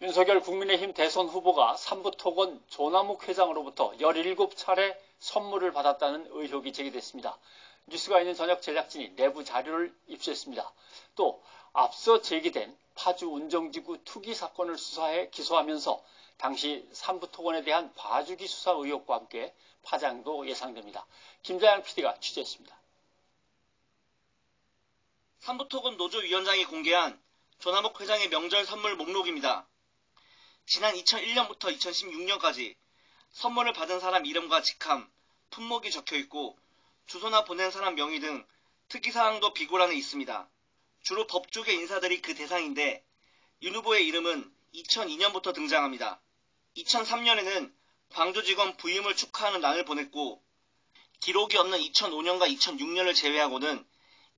윤석열 국민의힘 대선 후보가 삼부토건 조남욱 회장으로부터 17차례 선물을 받았다는 의혹이 제기됐습니다. 뉴스가 있는 저녁 제작진이 내부 자료를 입수했습니다. 또 앞서 제기된 파주 운정지구 투기 사건을 수사해 기소하면서 당시 삼부토건에 대한 봐주기 수사 의혹과 함께 파장도 예상됩니다. 김자양 PD가 취재했습니다. 삼부토건 노조위원장이 공개한 조남욱 회장의 명절 선물 목록입니다. 지난 2001년부터 2016년까지 선물을 받은 사람 이름과 직함, 품목이 적혀있고 주소나 보낸 사람 명의 등 특이사항도 비고란에 있습니다. 주로 법조계 인사들이 그 대상인데 윤 후보의 이름은 2002년부터 등장합니다. 2003년에는 광주지검 부임을 축하하는 란을 보냈고 기록이 없는 2005년과 2006년을 제외하고는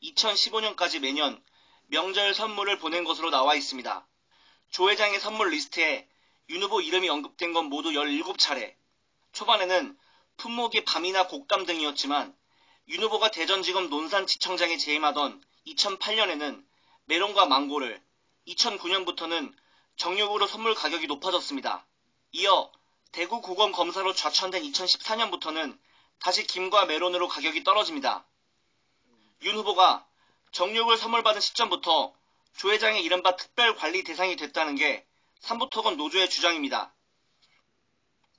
2015년까지 매년 명절 선물을 보낸 것으로 나와 있습니다. 조 회장의 선물 리스트에 윤 후보 이름이 언급된 건 모두 17차례. 초반에는 품목이 밤이나 곡담 등이었지만 윤 후보가 대전지검 논산지청장에 재임하던 2008년에는 메론과 망고를, 2009년부터는 정육으로 선물 가격이 높아졌습니다. 이어 대구고검 검사로 좌천된 2014년부터는 다시 김과 메론으로 가격이 떨어집니다. 윤 후보가 정육을 선물 받은 시점부터 조 회장의 이른바 특별 관리 대상이 됐다는 게 삼부토건 노조의 주장입니다.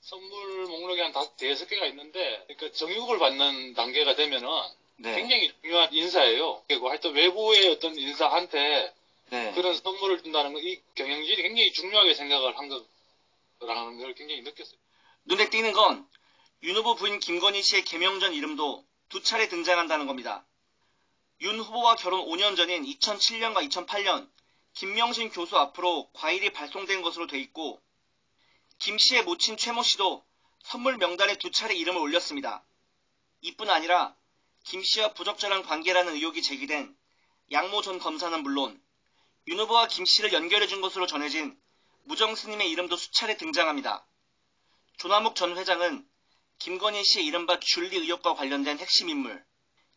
선물 목록이 한 5개가 있는데, 그러니까 정육을 받는 단계가 되면은 굉장히 중요한 인사예요. 그리고 하여튼 외부의 어떤 인사한테 그런 선물을 준다는 건 이 경영진이 굉장히 중요하게 생각을 한 거라는 걸 굉장히 느꼈어요. 눈에 띄는 건 윤 후보 부인 김건희 씨의 개명 전 이름도 2차례 등장한다는 겁니다. 윤 후보와 결혼 5년 전인 2007년과 2008년 김명신 교수 앞으로 과일이 발송된 것으로 돼 있고 김 씨의 모친 최모 씨도 선물 명단에 2차례 이름을 올렸습니다. 이뿐 아니라 김 씨와 부적절한 관계라는 의혹이 제기된 양모 전 검사는 물론 윤 후보와 김 씨를 연결해준 것으로 전해진 무정 스님의 이름도 수차례 등장합니다. 조남욱 전 회장은 김건희 씨의 이른바 귤리 의혹과 관련된 핵심 인물,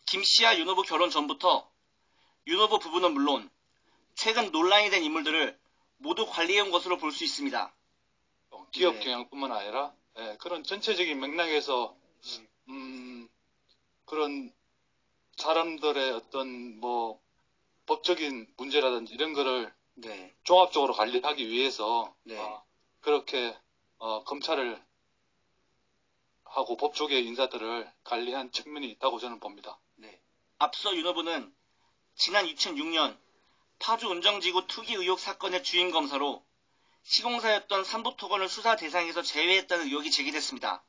김 씨와 윤 후보 결혼 전부터 윤 후보 부부는 물론 최근 논란이 된 인물들을 모두 관리해온 것으로 볼 수 있습니다. 기업 경영뿐만 아니라 그런 전체적인 맥락에서 그런 사람들의 어떤 뭐 법적인 문제라든지 이런 거를 종합적으로 관리하기 위해서 그렇게 검찰을 하고 법조계 인사들을 관리한 측면이 있다고 저는 봅니다. 앞서 윤 후보는 지난 2006년 파주 운정지구 투기 의혹 사건의 주임 검사로 시공사였던 삼부토건을 수사 대상에서 제외했다는 의혹이 제기됐습니다.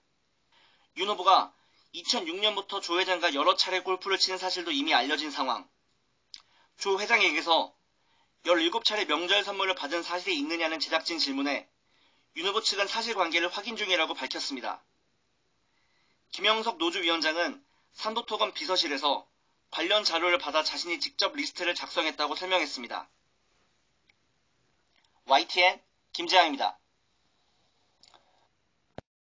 윤 후보가 2006년부터 조 회장과 여러 차례 골프를 치는 사실도 이미 알려진 상황. 조 회장에게서 17차례 명절 선물을 받은 사실이 있느냐는 제작진 질문에 윤 후보 측은 사실관계를 확인 중이라고 밝혔습니다. 김영석 노조위원장은 삼부토건 비서실에서 관련 자료를 받아 자신이 직접 리스트를 작성했다고 설명했습니다. YTN 김재양입니다.